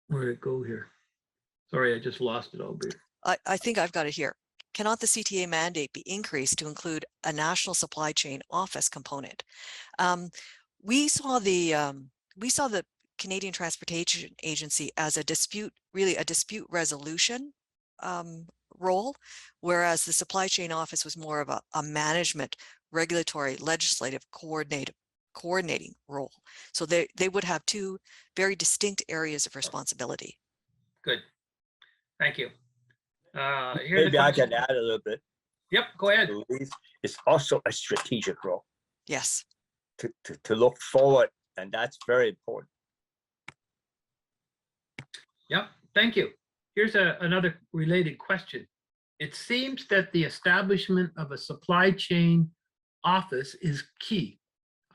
Where did it go here? Sorry, I just lost it all. I think I've got it here. Cannot the CTA mandate be increased to include a national supply chain office component? We saw the Canadian Transportation Agency as a dispute resolution role, whereas the supply chain office was more of a management, regulatory, legislative, coordinating role. So they would have two very distinct areas of responsibility. Good, thank you. Maybe I can add a little bit. Yep, go ahead. It's also a strategic role. Yes. To look forward, and that's very important. Yep, thank you. Here's another related question. It seems that the establishment of a supply chain office is key.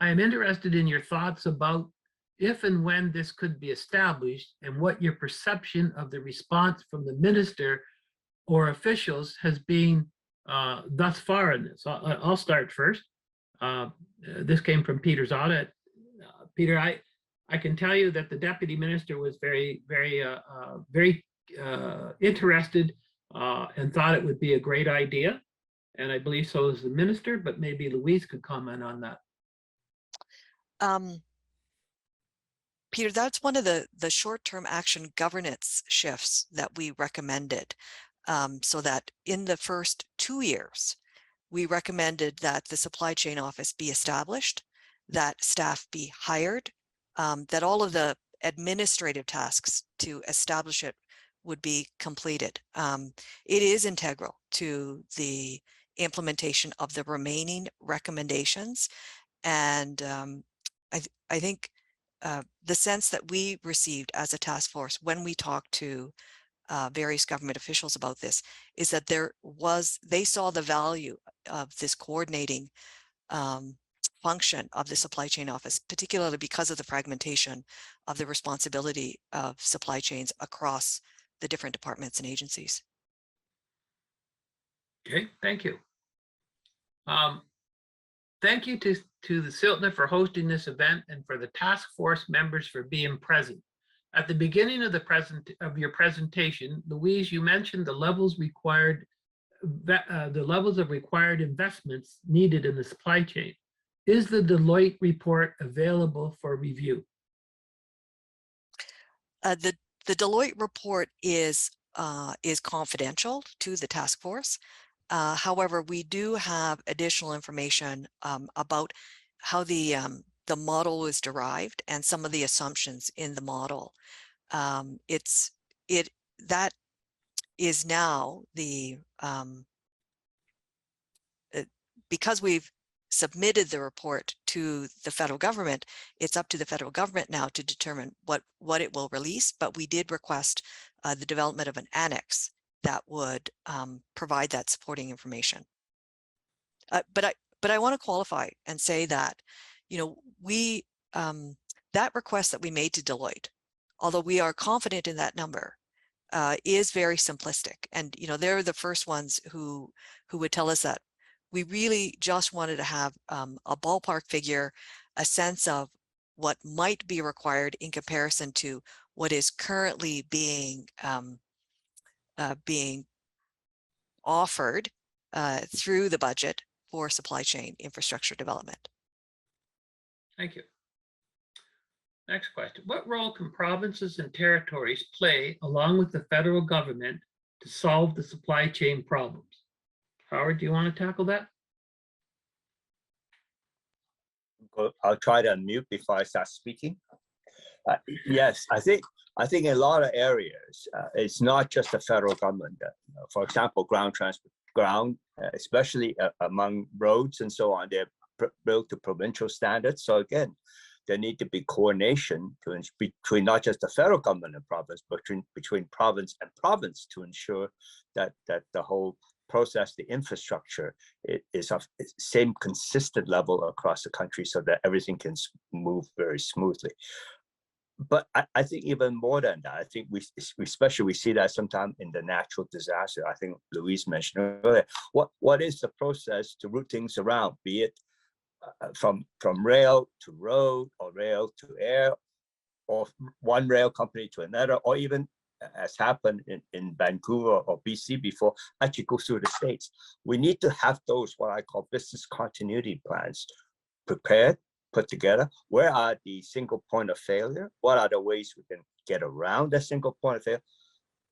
I am interested in your thoughts about if and when this could be established, and what your perception of the response from the minister or officials has been thus far in this. I'll start first. This came from Peter's audit. Peter, I can tell you that the deputy minister was very interested and thought it would be a great idea. And I believe so is the minister, but maybe Louise could comment on that. Peter, that's one of the short-term action governance shifts that we recommended. So that in the first 2 years, we recommended that the supply chain office be established, that staff be hired, that all of the administrative tasks to establish it would be completed. It is integral to the implementation of the remaining recommendations. And I think the sense that we received as a task force when we talked to various government officials about this is that they saw the value of this coordinating function of the supply chain office, particularly because of the fragmentation of the responsibility of supply chains across the different departments and agencies. Okay, thank you. Thank you to the CILTNA for hosting this event, and for the task force members for being present. At the beginning of your presentation, Louise, you mentioned the levels of required investments needed in the supply chain. Is the Deloitte report available for review? The Deloitte report is confidential to the task force. However, we do have additional information about how the model was derived and some of the assumptions in the model. That is now the because we've submitted the report to the federal government, it's up to the federal government now to determine what it will release, but we did request the development of an annex that would provide that supporting information. But I want to qualify and say that, you know, we that request that we made to Deloitte, although we are confident in that number, is very simplistic. And, you know, they're the first ones who would tell us that we really just wanted to have a ballpark figure, a sense of what might be required in comparison to what is currently being offered through the budget for supply chain infrastructure development. Thank you. Next question. What role can provinces and territories play along with the federal government to solve the supply chain problems? Howard, do you want to tackle that? I'll try to unmute before I start speaking. Yes, I think in a lot of areas, it's not just the federal government. For example, ground transport, especially among roads and so on, they're built to provincial standards. So again, there need to be coordination between not just the federal government and province, but between province and province to ensure that the whole process, the infrastructure is of same consistent level across the country so that everything can move very smoothly. But I think even more than that, I think we see that sometimes in the natural disaster. I think Louise mentioned earlier, what is the process to route things around, be it from rail to road or rail to air, or one rail company to another, or even as happened in Vancouver or BC before, actually go through the states. We need to have those, what I call business continuity plans, prepared, put together. Where are the single point of failure? What are the ways we can get around that single point of failure?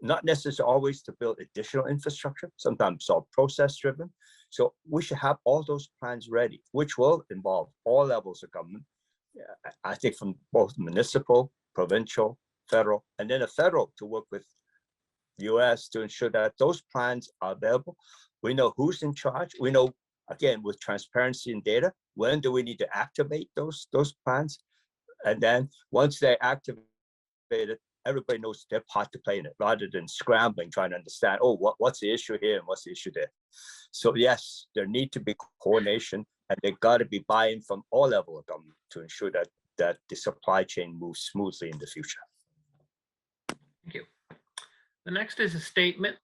Not necessarily always to build additional infrastructure, sometimes it's all process driven. So we should have all those plans ready, which will involve all levels of government. I think from both municipal, provincial, federal, and then a federal to work with US to ensure that those plans are available. We know who's in charge. We know, again, with transparency and data, when do we need to activate those plans? And then once they're activated, everybody knows their part to play in it, rather than scrambling, trying to understand, oh, what's the issue here and what's the issue there. So yes, there need to be coordination, and there got to be buy-in from all levels of government to ensure that the supply chain moves smoothly in the future. Thank you. The next is a statement.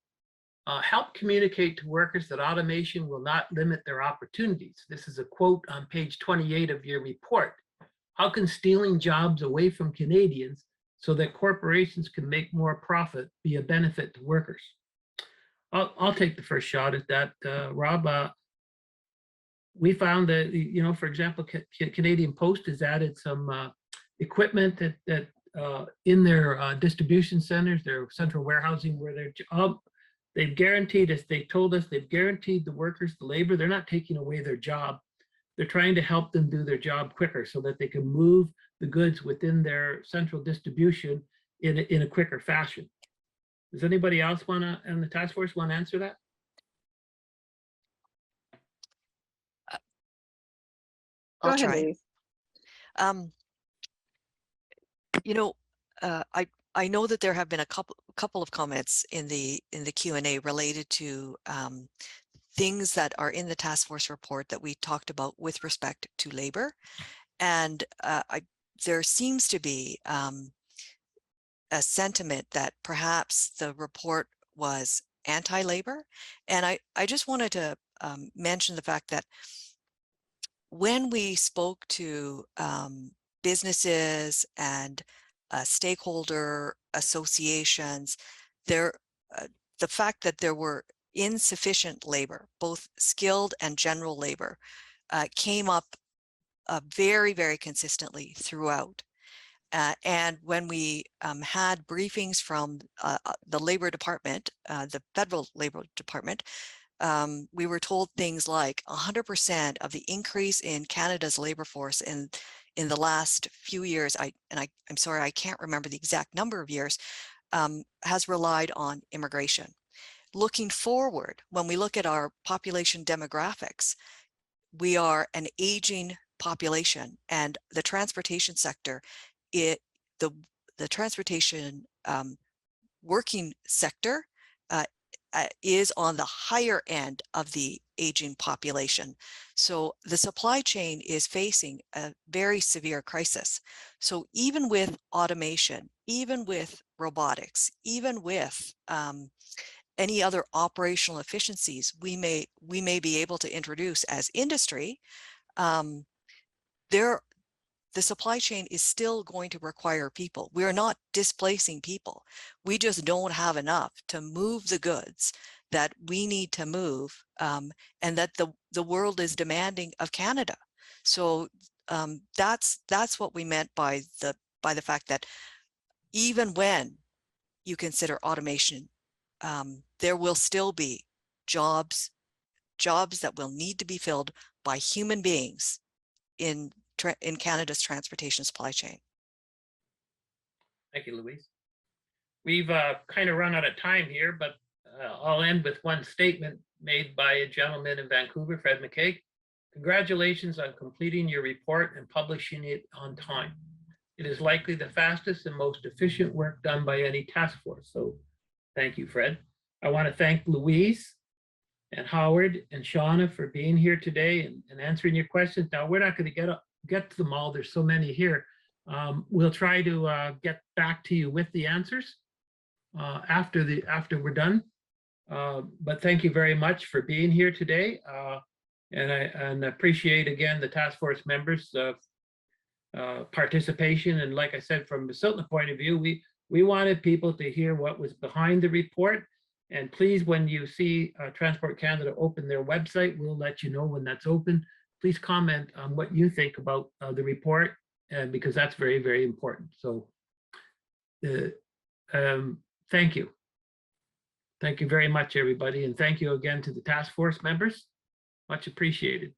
Help communicate to workers that automation will not limit their opportunities. This is a quote on page 28 of your report. How can stealing jobs away from Canadians so that corporations can make more profit be a benefit to workers? I'll take the first shot at that, Rob. We found that, you know, for example, Canadian Post has added some equipment that in their distribution centers, their central warehousing, where they've guaranteed us, they told us they've guaranteed the workers the labor. They're not taking away their job. They're trying to help them do their job quicker so that they can move the goods within their central distribution in a quicker fashion. Does anybody else in the task force want to answer that? I'll Go ahead, try. Louise. You know, I know that there have been a couple of comments in the Q&A related to things that are in the task force report that we talked about with respect to labor, and there seems to be a sentiment that perhaps the report was anti-labor, and I just wanted to mention the fact that when we spoke to businesses and stakeholder associations, the fact that there were insufficient labor, both skilled and general labor, came up very, very consistently throughout. And when we had briefings from the Labor Department, the Federal Labor Department, we were told things like 100% of the increase in Canada's labor force in the last few years, I'm sorry, I can't remember the exact number of years, has relied on immigration. Looking forward, when we look at our population demographics, we are an aging population, and the transportation sector, the transportation working sector is on the higher end of the aging population. So the supply chain is facing a very severe crisis. So even with automation, even with robotics, even with any other operational efficiencies we may be able to introduce as industry, the supply chain is still going to require people. We are not displacing people. We just don't have enough to move the goods that we need to move, and that the world is demanding of Canada. So that's what we meant by the fact that even when you consider automation, there will still be jobs that will need to be filled by human beings in Canada's transportation supply chain. Thank you, Louise. We've kind of run out of time here, but I'll end with one statement made by a gentleman in Vancouver, Fred McKay. Congratulations on completing your report and publishing it on time. It is likely the fastest and most efficient work done by any task force. So thank you, Fred. I want to thank Louise and Howard and Shauna for being here today and answering your questions. Now, we're not going to get to them all. There's so many here. We'll try to get back to you with the answers after we're done. But thank you very much for being here today. And I appreciate, again, the task force members' participation. And like I said, from the CILTNA point of view, we wanted people to hear what was behind the report. And please, when you see Transport Canada open their website, we'll let you know when that's open. Please comment on what you think about the report, because that's very, very important. So thank you. Thank you very much, everybody. And thank you again to the task force members. Much appreciated.